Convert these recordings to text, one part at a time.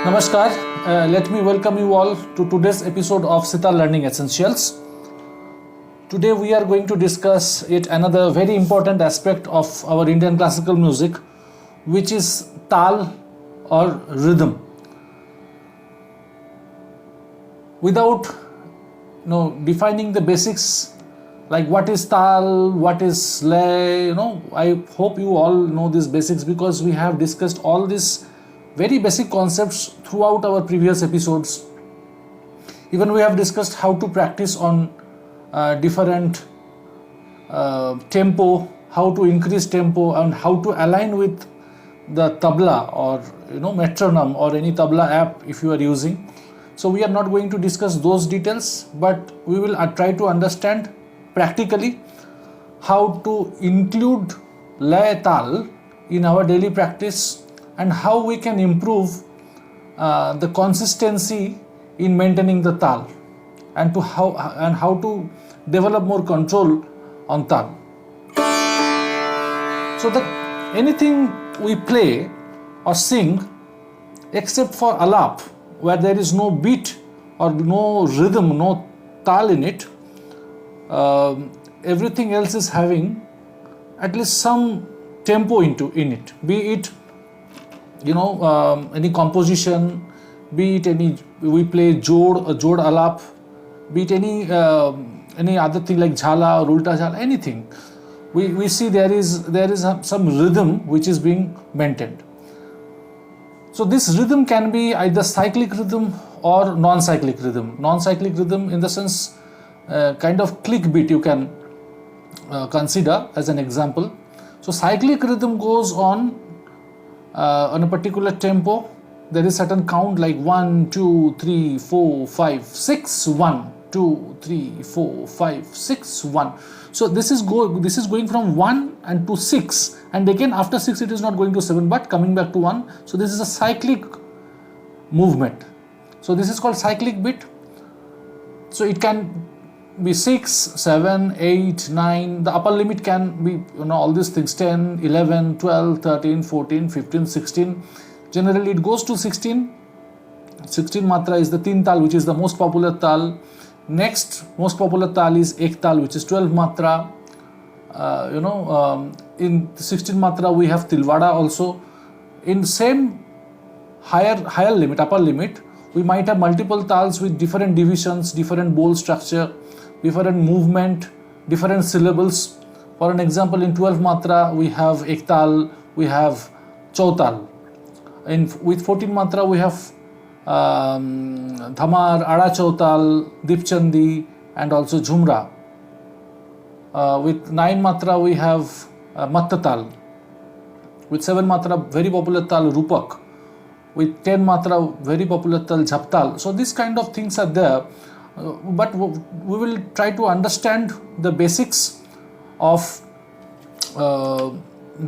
Namaskar, let me welcome you all to today's episode of Sitar Learning Essentials. Today we are going to discuss yet another very important aspect of our Indian classical music, which is TAAL or rhythm. Without defining the basics like what is TAAL, what is LAYA, I hope you all know these basics because we have discussed all these very basic concepts throughout our previous episodes. Even we have discussed how to practice on different tempo, how to increase tempo, and how to align with the tabla or metronome or any tabla app if you are using. So we are not going to discuss those details, but we will try to understand practically how to include LAYA TAAL in our daily practice and how we can improve the consistency in maintaining the TAAL and how to develop more control on TAAL. So that anything we play or sing except for alap, where there is no beat or no rhythm, no TAAL in it, everything else is having at least some tempo in it, be it any composition, be it we play jod alap, be it any other thing like jhala or ulta jhala, anything. We see there is some rhythm which is being maintained. So this rhythm can be either cyclic rhythm or non-cyclic rhythm. Non-cyclic rhythm in the sense kind of click beat you can consider as an example. So cyclic rhythm goes on a particular tempo. There is certain count like 1, 2, 3, 4, 5, 6, 1, 2, 3, 4, 5, 6, 1. So this is going from 1 and to 6, and again after 6 it is not going to 7 but coming back to 1. So this is a cyclic movement. So this is called cyclic beat. So it can be 6, 7, 8, 9. The upper limit can be all these things 10, 11, 12, 13, 14, 15, 16. Generally it goes to 16. 16 matra is the teen taal, which is the most popular taal. Next most popular taal is ek taal, which is 12 matra. In 16 matra we have tilwada also. In same higher limit, upper limit, we might have multiple taals with different divisions, different bowl structure, different movement, different syllables. For an example, in 12 matra we have ek taal, we have chautal. With 14 matra we have dhamar, ada chautal, dipchandi, and also jhumra. With 9 matra we have mattatal. With 7 matra very popular tal rupak. With 10 matra very popular tal jhaptal. So these kind of things are there, but we will try to understand the basics of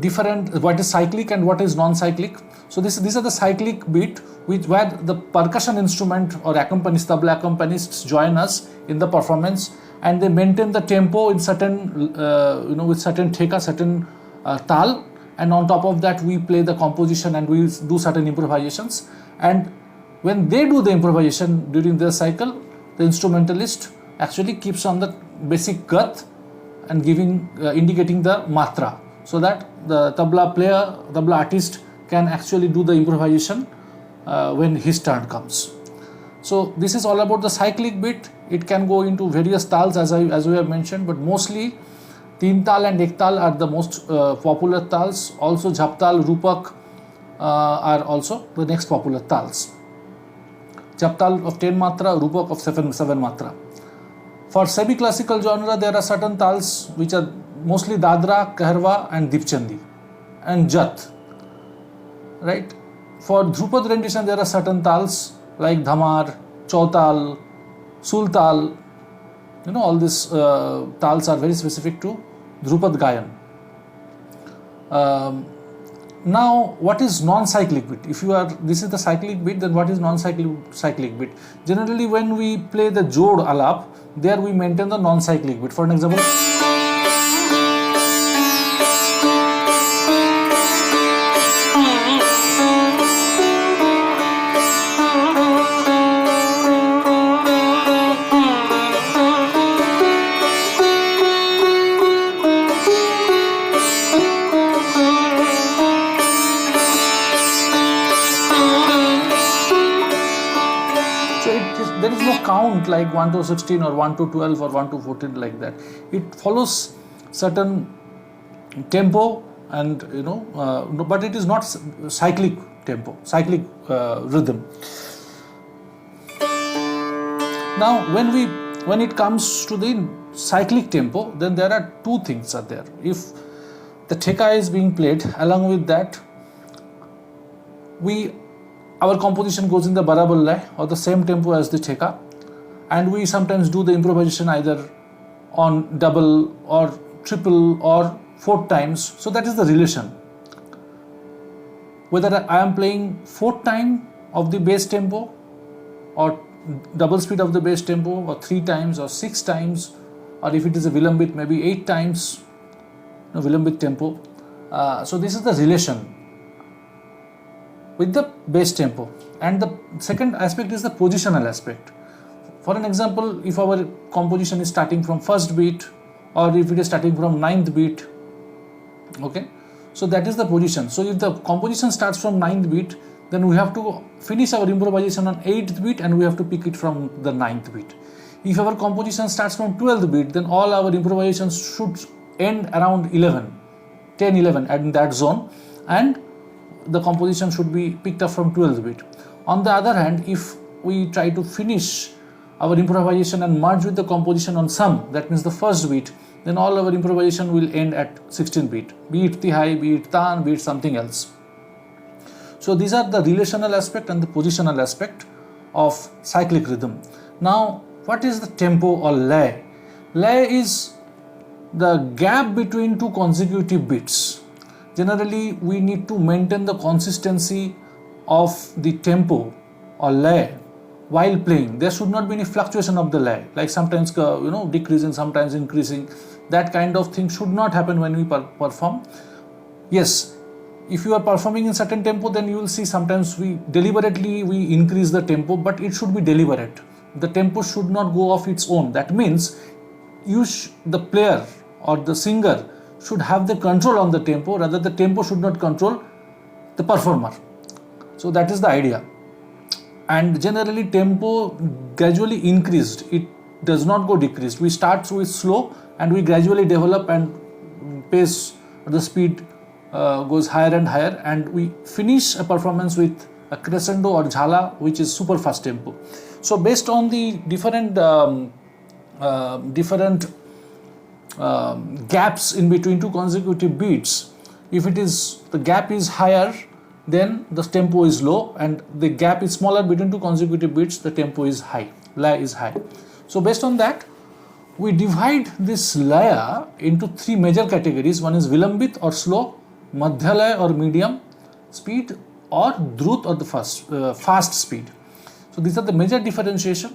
different, what is cyclic and what is non-cyclic. So these are the cyclic beat where the percussion instrument or tabla accompanists join us in the performance, and they maintain the tempo in certain with certain theka, certain taal, and on top of that we play the composition and we do certain improvisations. And when they do the improvisation during their cycle, the instrumentalist actually keeps on the basic gath and indicating the matra, so that the tabla player, tabla artist can actually do the improvisation when his turn comes. So this is all about the cyclic beat. It can go into various taals as we have mentioned, but mostly teen taal and ek taal are the most popular taals. Also jhaptal, rupak are also the next popular taals. Jhaptal of 10 matra, rupak of 7 matra. For semi-classical genre, there are certain taals which are mostly dadra, kaharwa, and dipchandi, and jat. Right? For Dhrupad rendition, there are certain taals like dhamar, chautal, sultal. All these taals are very specific to Dhrupad Gayan. Now, what is non-cyclic beat? This is the cyclic beat, then what is non-cyclic beat? Generally, when we play the jod alap, there we maintain the non-cyclic beat. For an example, count like 1 to 16 or 1 to 12 or 1 to 14 like that. It follows certain tempo and but it is not cyclic tempo, cyclic rhythm. Now when it comes to the cyclic tempo, then there are two things are there. If the theka is being played, along with that our composition goes in the barabal lay or the same tempo as the theka, and we sometimes do the improvisation either on double or triple or fourth times. So that is the relation. Whether I am playing fourth time of the bass tempo or double speed of the bass tempo or 3 times or 6 times, or if it is a vilambit, maybe 8 times vilambit tempo. So this is the relation with the bass tempo. And the second aspect is the positional aspect. For an example, if our composition is starting from first beat or if it is starting from 9th beat, okay, so that is the position. So if the composition starts from 9th beat, then we have to finish our improvisation on 8th beat and we have to pick it from the 9th beat. If our composition starts from 12th beat, then all our improvisations should end around 10, 11 in that zone, and the composition should be picked up from 12th beat. On the other hand, if we try to finish our improvisation and merge with the composition on some, that means the first beat, then all our improvisation will end at 16th beat, be it tihai, be it tan, be it something else. So these are the relational aspect and the positional aspect of cyclic rhythm. Now, what is the tempo or lay? Lay is the gap between two consecutive beats. Generally, we need to maintain the consistency of the tempo or lay while playing. There should not be any fluctuation of the lay, like sometimes decreasing, sometimes increasing. That kind of thing should not happen when we perform. Yes, if you are performing in certain tempo, then you will see sometimes we deliberately increase the tempo, but it should be deliberate. The tempo should not go off its own. That means the player or the singer should have the control on the tempo, rather the tempo should not control the performer. So that is the idea. And generally tempo gradually increased, it does not go decreased. We start with slow and we gradually develop, and pace or the speed goes higher and higher, and we finish a performance with a crescendo or jhala, which is super fast tempo. So based on the different gaps in between two consecutive beats, if the gap is higher, then the tempo is low, and the gap is smaller between two consecutive beats, the tempo is high, lay is high. So based on that, we divide this laya into 3 major categories. One is vilambit or slow, madhyalaya or medium speed, or drut or the fast speed. So these are the major differentiation.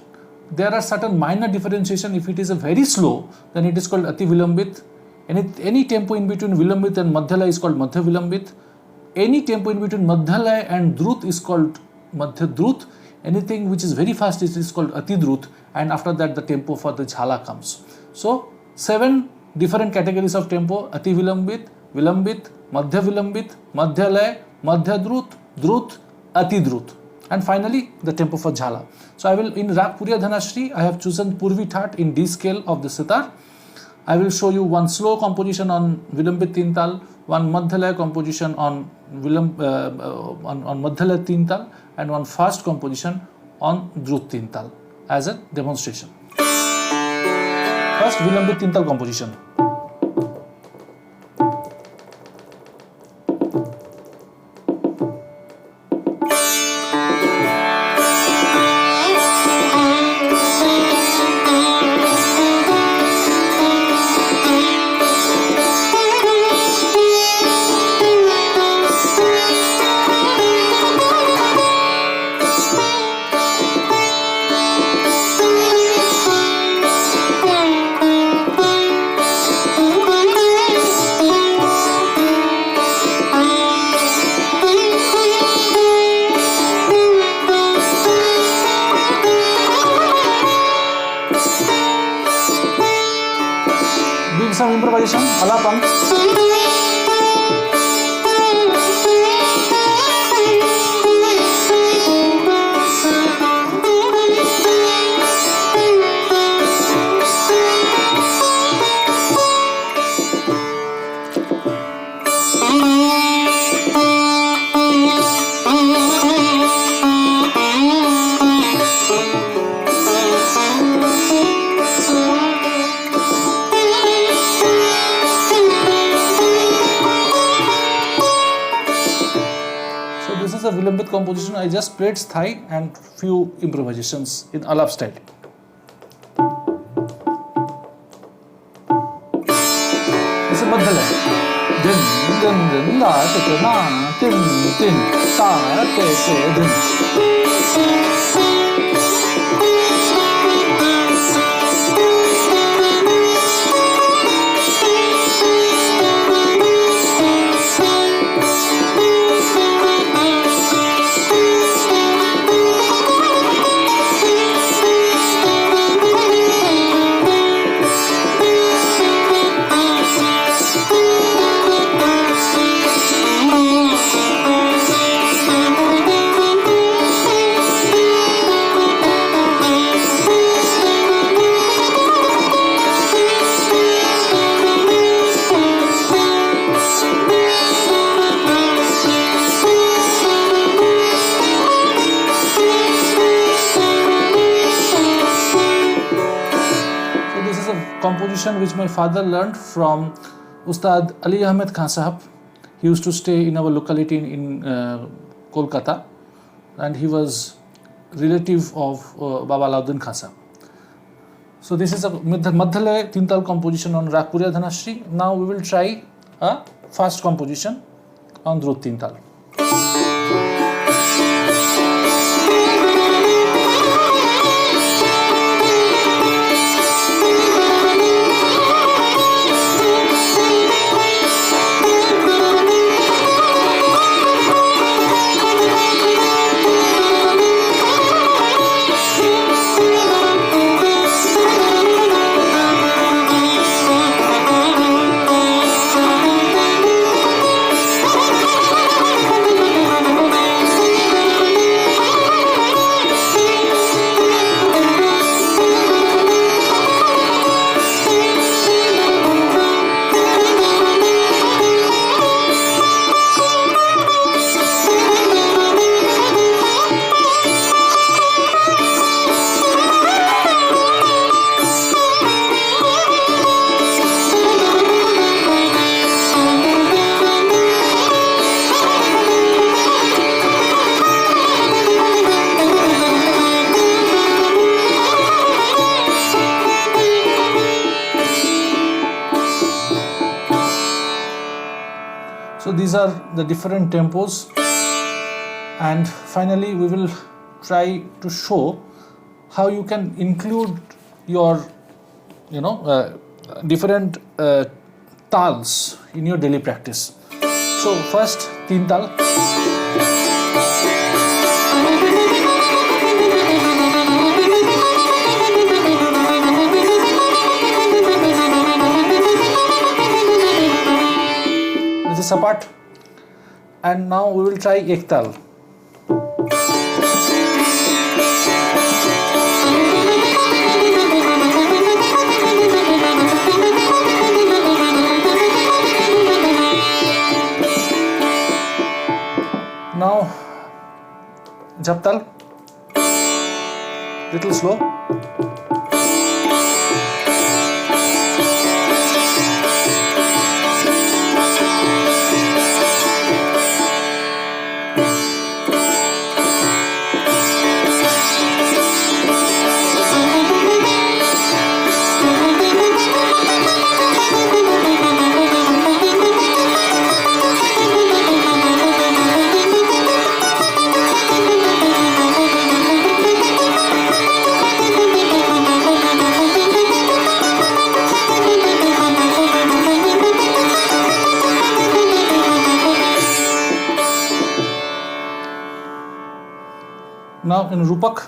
There are certain minor differentiation. If it is a very slow, then it is called ati vilambit. Any tempo in between vilambit and madhyalaya is called madhya vilambit. Any tempo in between madhyalaya and drut is called madhya drut. Anything which is very fast is called ati drut, and after that the tempo for the jhala comes. So 7 different categories of tempo: ati vilambit, vilambit, madhya vilambit, madhyalaya, madhya drut, drut, ati drut, and finally the tempo for jhala. So I will, in Rag Puriya Dhanashri, I have chosen Purvi Thaat in D scale of the sitar. I will show you one slow composition on vilambit tintal, one madhyalaya composition on madhyalaya tintal, and one fast composition on drut tintal as a demonstration. First, vilambit tintal composition. Some improvisation, alapam. a Vilambit composition. I just played sthai and few improvisations in alap style. This is Madhya Laya. Din din din la te te na tin tin ta te te din. Composition which my father learned from Ustad Ali Ahmed Khan Sahab. He used to stay in our locality in Kolkata, and he was relative of Baba Alauddin Khan Sahab. So this is a Madhya Laya Tintal composition on Rag Puriya Dhanashri. Now we will try a fast composition on Drut Tintal. So these are the different tempos, and finally we will try to show how you can include your different tals in your daily practice. So first teen tal. This is sapat, and now we will try ek tal. Now jap tal, little slow. Now in Rupak.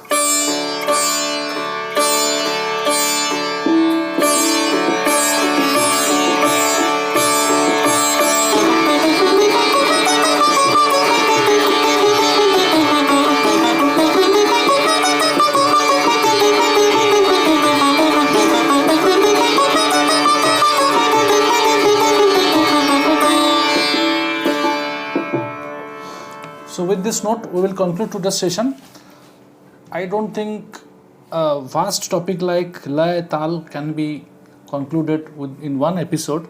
So with this note, we will conclude today's session. I don't think a vast topic like Laya Tal can be concluded in one episode,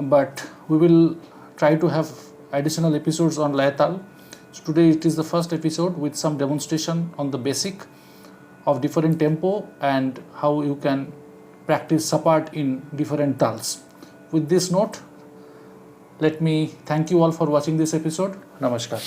but we will try to have additional episodes on Laya Tal. So today it is the first episode with some demonstration on the basic of different tempo and how you can practice support in different TAALs. With this note, let me thank you all for watching this episode. Namaskar.